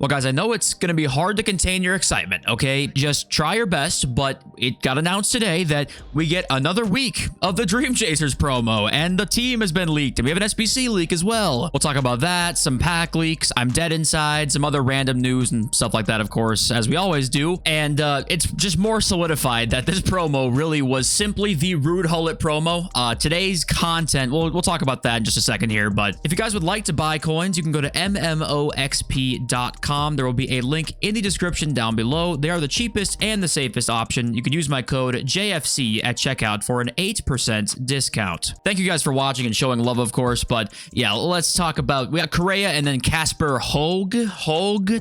Well, guys, I know it's going to be hard to contain your excitement, okay? Just try your best, but it got announced today that we get another week of the Dream Chasers promo, and the team has been leaked, and we have an SBC leak as well. We'll talk about that, some pack leaks, I'm dead inside, some other random news and stuff like that, of course, as we always do. And it's just more solidified that this promo really was simply the Rude Hullet promo. Today's content, we'll talk about that in just a second here, but if you guys would like to buy coins, you can go to mmoxp.com. There will be a link in the description down below. They are the cheapest and the safest option. You can use my code JFC at checkout for an 8% discount. Thank you guys for watching and showing love, of course. But yeah, let's talk about, we got Correa and then Casper Hogue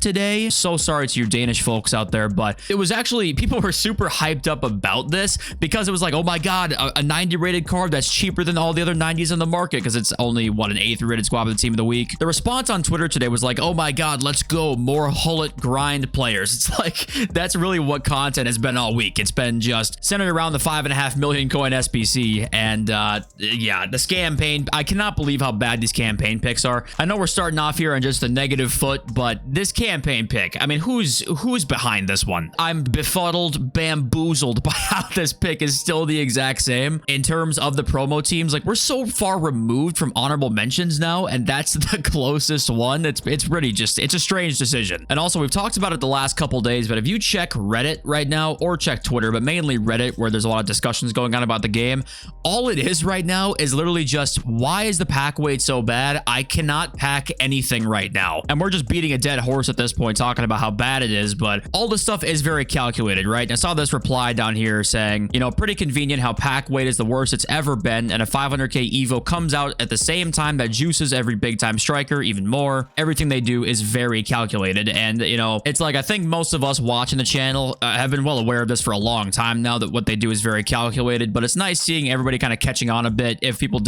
today. So sorry to you Danish folks out there, but it was actually, people were super hyped up about this because it was like, oh my God, a 90 rated card that's cheaper than all the other 90s in the market because it's only, what, an 8th rated squad with the team of the week. The response on Twitter today was like, oh my God, let's go. More Hullet grind players. It's like, that's really what content has been all week. It's been just centered around the 5.5 million coin SBC. And yeah, the Scampaign, I cannot believe how bad these campaign picks are. I know we're starting off here on just a negative foot, but this campaign pick, I mean, who's behind this one? I'm befuddled, bamboozled by how this pick is still the exact same in terms of the promo teams. Like, we're so far removed from honorable mentions now, and that's the closest one. It's really just, it's a strange decision. And also, we've talked about it the last couple days, but if you check Reddit right now, or check Twitter, but mainly Reddit, where there's a lot of discussions going on about the game, all it is right now is literally just, why is the pack weight so bad? I cannot pack anything right now. And we're just beating a dead horse at this point, talking about how bad it is, but all this stuff is very calculated, right? And I saw this reply down here saying, you know, pretty convenient how pack weight is the worst it's ever been, and a 500k Evo comes out at the same time that juices every big time striker even more. Everything they do is very calculated. And, you know, it's like, I think most of us watching the channel have been well aware of this for a long time now, that what they do is very calculated, but it's nice seeing everybody kind of catching on a bit if people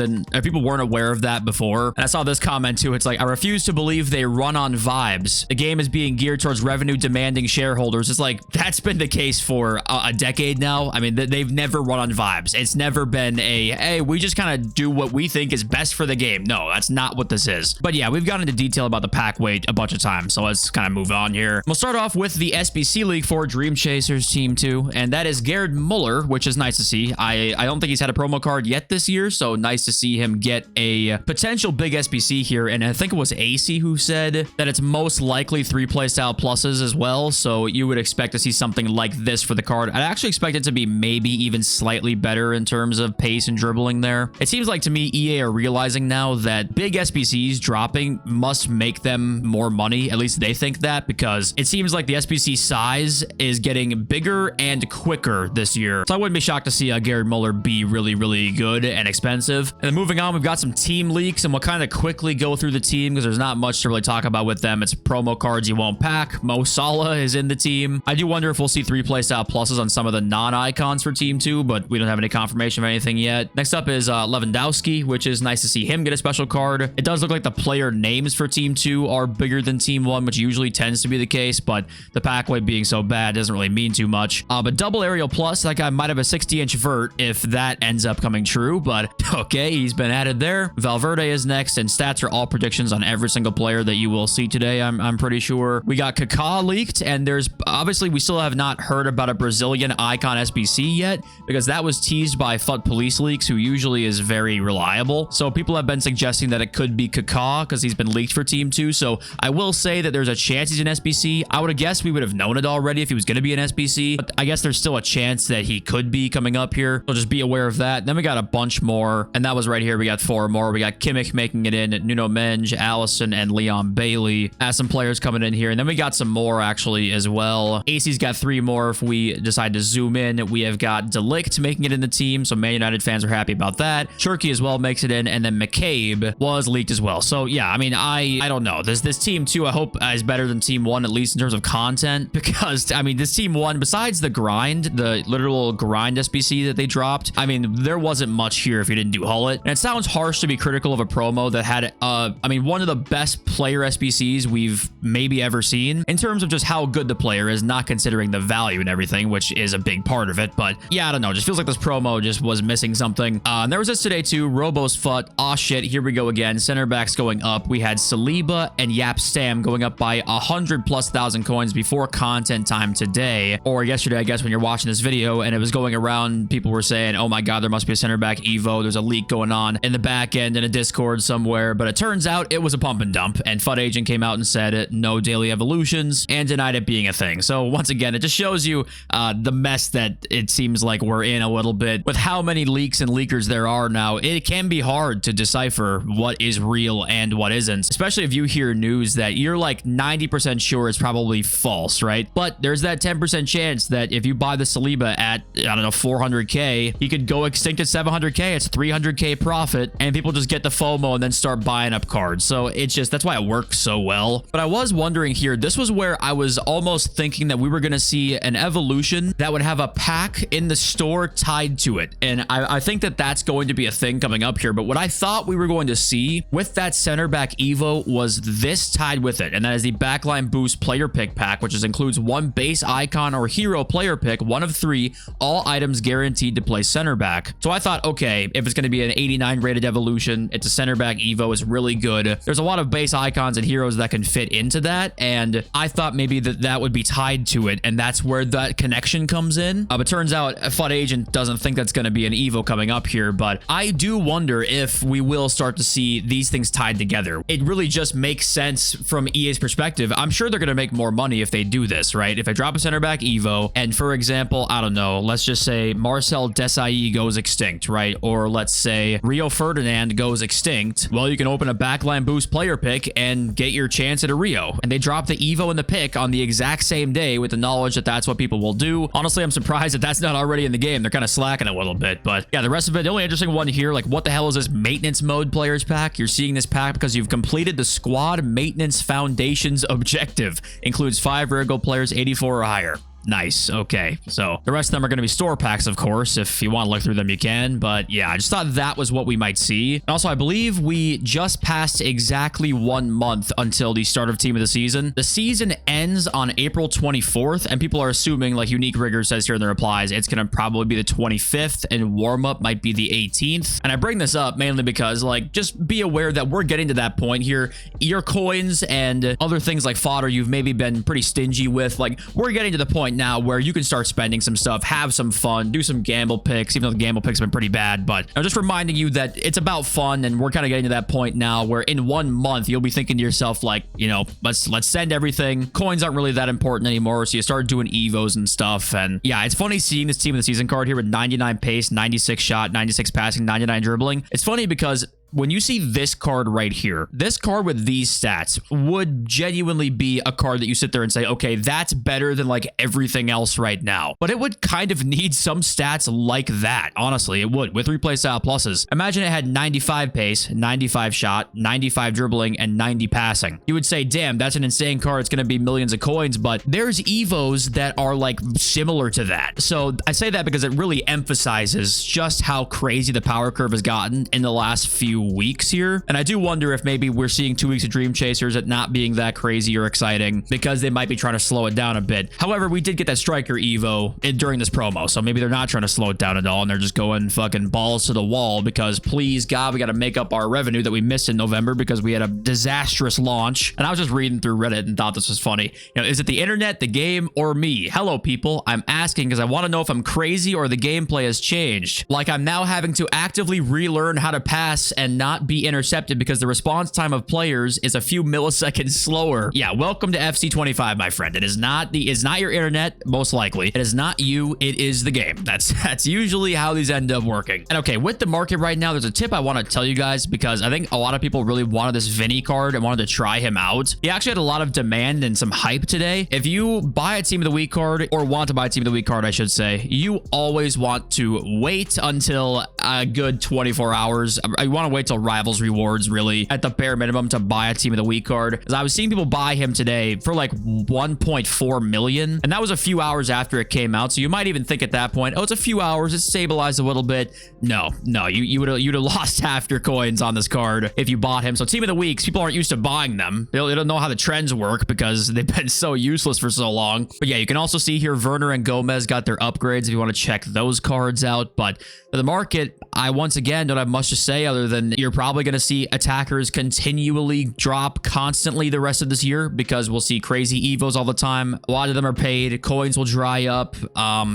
weren't aware of that before. And I saw this comment too. It's like, I refuse to believe they run on vibes. The game is being geared towards revenue demanding shareholders. It's like, that's been the case for a decade now. I mean, they've never run on vibes. It's never been a, hey, we just kind of do what we think is best for the game. No, that's not what this is. But yeah, we've gone into detail about the pack weight a bunch of times, so let's kind of move on here. We'll start off with the SBC League for Dream Chasers Team 2, and that is Gerd Muller, which is nice to see. I don't think he's had a promo card yet this year, so nice to see him get a potential big SBC here. And I think it was AC who said that it's most likely 3 playstyle pluses as well, so you would expect to see something like this for the card. I'd actually expect it to be maybe even slightly better in terms of pace and dribbling there. It seems like to me EA are realizing now that big SBCs dropping must make them more money. At least they think that, because it seems like the SBC size is getting bigger and quicker this year. So I wouldn't be shocked to see Gerd Muller be really, really good and expensive. And then moving on, we've got some team leaks, and we'll kind of quickly go through the team because there's not much to really talk about with them. It's promo cards you won't pack. Mo Salah is in the team. I do wonder if we'll see 3 playstyle pluses on some of the non-icons for Team 2, but we don't have any confirmation of anything yet. Next up is Lewandowski, which is nice to see him get a special card. It does look like the player names for Team 2 are bigger than Team 1, which usually tends to be the case, but the pack weight being so bad doesn't really mean too much. But double aerial plus, that guy might have a 60-inch vert if that ends up coming true, but okay, he's been added there. Valverde is next, and stats are all predictions on every single player that you will see today, I'm pretty sure. We got Kaká leaked, and there's obviously, we still have not heard about a Brazilian icon SBC yet, because that was teased by FUT Police Leaks, who usually is very reliable. So people have been suggesting that it could be Kaká because he's been leaked for Team 2. So I will say that there's a chance he's an SBC. I would have guessed we would have known it already if he was going to be an SBC, but I guess there's still a chance that he could be coming up here. So just be aware of that. Then we got a bunch more, and that was right here. We got 4 more. We got Kimmich making it in, Nuno Mendes, Allison, and Leon Bailey as some players coming in here. And then we got some more actually as well. AC's got 3 more if we decide to zoom in. We have got De Ligt making it in the team, so Man United fans are happy about that. Shirky as well makes it in, and then McCabe was leaked as well. So yeah, I mean, I don't know. This Team 2, I hope is better than Team 1, at least in terms of content, because I mean, this Team 1, besides the grind, the literal grind SBC that they dropped, I mean, there wasn't much here if you didn't do Hullet. And it sounds harsh to be critical of a promo that had, I mean, one of the best player SBCs we've maybe ever seen in terms of just how good the player is, not considering the value and everything, which is a big part of it. But yeah, I don't know. It just feels like this promo just was missing something. And there was this today too. Robo's FUT. Aw shit, here we go again. Center backs going up. We had Saliba and Yap Stam going up by 100,000+ coins before content time today, or yesterday, I guess, when you're watching this video, and it was going around. People were saying, oh my god, there must be a center back Evo. There's a leak going on in the back end in a Discord somewhere, but it turns out it was a pump and dump, and FUT Agent came out and said no daily evolutions and denied it being a thing. So once again, it just shows you the mess that it seems like we're in a little bit with how many leaks and leakers there are now. It can be hard to decipher what is real and what isn't, especially if you hear news that you're like 90% sure it's probably false, right? But there's that 10% chance that if you buy the Saliba at, I don't know, 400k, he could go extinct at 700k. It's 300k profit, and people just get the FOMO and then start buying up cards. So it's just, that's why it works so well. But I was wondering here, this was where I was almost thinking that we were going to see an evolution that would have a pack in the store tied to it. And I think that that's going to be a thing coming up here. But what I thought we were going to see with that center back Evo was this tied with it. And that is the Backline Boost player pick pack, which includes one base icon or hero player pick, one of 3, all items guaranteed to play center back. So I thought, okay, if it's going to be an 89 rated evolution, it's a center back Evo, is really good. There's a lot of base icons and heroes that can fit into that. And I thought maybe that would be tied to it. And that's where that connection comes in. But turns out FUT Agent doesn't think that's going to be an Evo coming up here. But I do wonder if we will start to see these things tied together. It really just makes sense from EA's perspective. I'm sure they're going to make more money if they do this, right? If I drop a center back Evo and, for example, I don't know, let's just say Marcel Desailly goes extinct, right? Or let's say Rio Ferdinand goes extinct. Well, you can open a Backline Boost player pick and get your chance at a Rio. And they drop the Evo and the pick on the exact same day with the knowledge that that's what people will do. Honestly, I'm surprised that that's not already in the game. They're kind of slacking a little bit. But yeah, the rest of it, the only interesting one here, like, what the hell is this maintenance mode players pack? You're seeing this pack because you've completed the squad maintenance foundations objective. Includes 5 rare gold players, 84 or higher. Nice. Okay. So the rest of them are going to be store packs, of course. If you want to look through them, you can. But yeah, I just thought that was what we might see. And also, I believe we just passed exactly 1 month until the start of Team of the Season. The season ends on April 24th, and people are assuming, like Unique Rigger says here in the replies, it's going to probably be the 25th, and warm-up might be the 18th. And I bring this up mainly because, like, just be aware that we're getting to that point here. Your coins and other things like fodder you've maybe been pretty stingy with, like, we're getting to the point now where you can start spending some stuff, have some fun, do some gamble picks, even though the gamble picks have been pretty bad. But I'm just reminding you that it's about fun, and we're kind of getting to that point now where in 1 month you'll be thinking to yourself, like, you know, let's send everything. Coins aren't really that important anymore, so you start doing evos and stuff. And yeah, it's funny seeing this Team of the Season card here with 99 pace, 96 shot, 96 passing, 99 dribbling. It's funny because when you see this card right here, this card with these stats would genuinely be a card that you sit there and say, okay, that's better than like everything else right now. But it would kind of need some stats like that. Honestly, it would, with replay style pluses. Imagine it had 95 pace, 95 shot, 95 dribbling, and 90 passing. You would say, damn, that's an insane card. It's going to be millions of coins, but there's evos that are like similar to that. So I say that because it really emphasizes just how crazy the power curve has gotten in the last few weeks here. And I do wonder if maybe we're seeing 2 weeks of Dream Chasers at not being that crazy or exciting because they might be trying to slow it down a bit. However, we did get that Striker Evo during this promo, so maybe they're not trying to slow it down at all and they're just going fucking balls to the wall because, please God, we got to make up our revenue that we missed in November because we had a disastrous launch. And I was just reading through Reddit and thought this was funny. You know, is it the internet, the game, or me? Hello, people. I'm asking because I want to know if I'm crazy or the gameplay has changed. Like, I'm now having to actively relearn how to pass and not be intercepted because the response time of players is a few milliseconds slower. Yeah, welcome to FC25, my friend. It's not your internet, most likely. It is not you, it is the game. That's usually how these end up working. And okay, with the market right now, there's a tip I want to tell you guys because I think a lot of people really wanted this Vinny card and wanted to try him out. He actually had a lot of demand and some hype today. If you buy a Team of the Week card, or want to buy a Team of the Week card, I should say, you always want to wait until a good 24 hours. You want to wait till Rivals rewards, really, at the bare minimum, to buy a Team of the Week card. Because I was seeing people buy him today for like 1.4 million, and that was a few hours after it came out. So you might even think at that point, oh, it's a few hours, it's stabilized a little bit. No, you'd have lost half your coins on this card if you bought him. So Team of the Weeks, people aren't used to buying them. They don't know how the trends work because they've been so useless for so long. But yeah, you can also see here Werner and Gomez got their upgrades if you want to check those cards out. But for the market, I once again don't have much to say other than then you're probably going to see attackers continually drop constantly the rest of this year because we'll see crazy evos all the time. A lot of them are paid. Coins will dry up.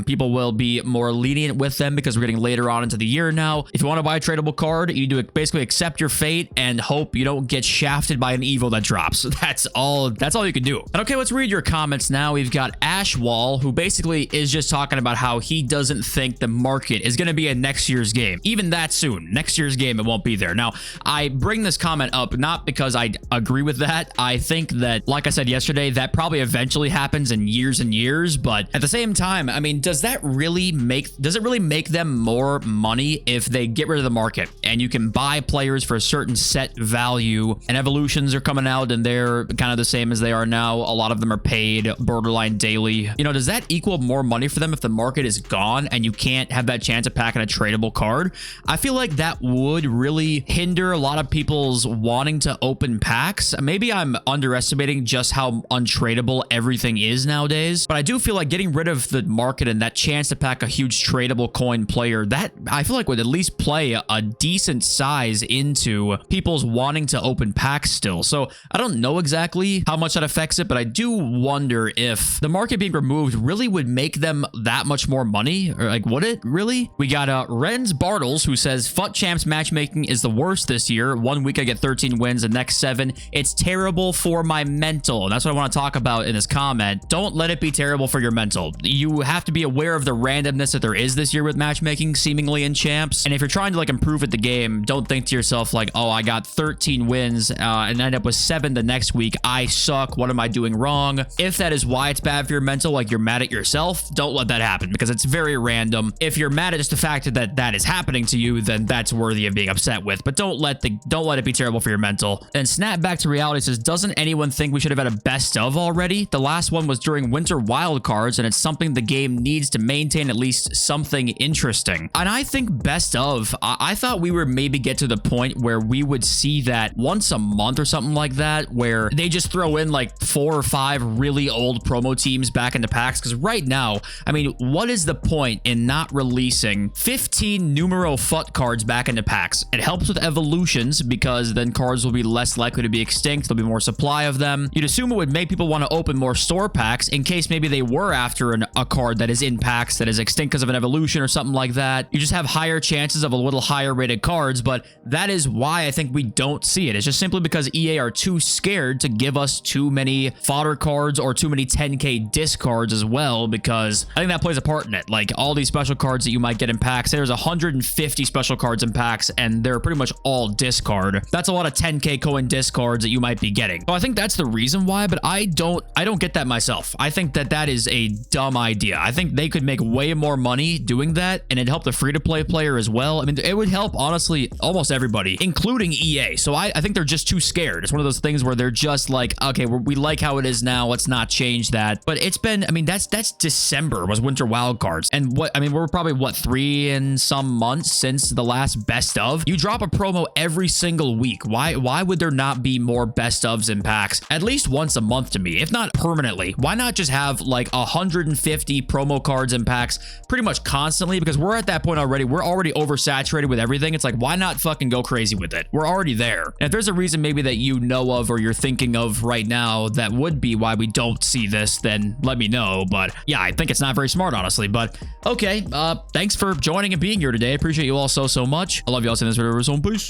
People will be more lenient with them because we're getting later on into the year now. If you want to buy a tradable card, you do basically accept your fate and hope you don't get shafted by an evo that drops. That's all you can do. And okay, let's read your comments now. We've got Ashwall, who basically is just talking about how he doesn't think the market is going to be in next year's game. Even that soon. Next year's game, it won't be there. Now, I bring this comment up not because I agree with that. I think that, like I said yesterday, that probably eventually happens in years and years. But at the same time, I mean, does it really make them more money if they get rid of the market and you can buy players for a certain set value and evolutions are coming out and they're kind of the same as they are now? A lot of them are paid borderline daily. You know, does that equal more money for them if the market is gone and you can't have that chance of packing a tradable card? I feel like that would really hinder a lot of people's wanting to open packs. Maybe I'm underestimating just how untradeable everything is nowadays, but I do feel like getting rid of the market and that chance to pack a huge tradable coin player, that I feel like would at least play a decent size into people's wanting to open packs still. So I don't know exactly how much that affects it, but I do wonder if the market being removed really would make them that much more money, or like, would it really? We got Renz Bartles, who says FUT Champs matchmaking is the worst this year. 1 week I get 13 wins, the next 7 it's terrible for my mental. And that's what I want to talk about in this comment. Don't let it be terrible for your mental. You have to be aware of the randomness that there is this year with matchmaking seemingly in champs, and if you're trying to like improve at the game, don't think to yourself like, oh, I got 13 wins and end up with 7 the next week, I suck, what am I doing wrong? If that is why it's bad for your mental, like you're mad at yourself, don't let that happen because it's very random. If you're mad at just the fact that that is happening to you, then that's worthy of being upset with, but don't let it be terrible for your mental. And Snap Back to Reality says, doesn't anyone think we should have had a best of already? The last one was during winter wildcards, and it's something the game needs to maintain at least something interesting. And I think best of, I thought we were maybe get to the point where we would see that once a month or something like that, where they just throw in like 4 or 5 really old promo teams back into packs. Because right now, I mean, what is the point in not releasing 15 numero FUT cards back into packs? It helps with evolutions because then cards will be less likely to be extinct. There'll be more supply of them. You'd assume it would make people want to open more store packs in case maybe they were after a card that is in packs that is extinct because of an evolution or something like that. You just have higher chances of a little higher rated cards, but that is why I think we don't see it. It's just simply because EA are too scared to give us too many fodder cards or too many 10k discards as well, because I think that plays a part in it. Like all these special cards that you might get in packs, there's 150 special cards in packs and they're pretty much all discard. That's a lot of 10k coin discards that you might be getting. So I think that's the reason why, but I don't get that myself. I think that is a dumb idea. I think they could make way more money doing that, and it'd help the free-to-play player as well. I mean, it would help, honestly, almost everybody, including EA. So I think they're just too scared. It's one of those things where they're just like, okay, we like how it is now. Let's not change that. But it's been, I mean, that's December was winter wildcards. And we're probably, 3 and some months since the last best of. You drop a promo every single week. Why would there not be more best ofs in packs at least once a month to me, if not permanently? Why not just have like 150 promo cards in packs pretty much constantly? Because we're at that point already. We're already oversaturated with everything. It's like, why not fucking go crazy with it? We're already there. And if there's a reason maybe that you know of or you're thinking of right now that would be why we don't see this, then let me know. But yeah, I think it's not very smart, honestly. But okay, thanks for joining and being here today. I appreciate you all so much. I love you all. See you in this video. Peace.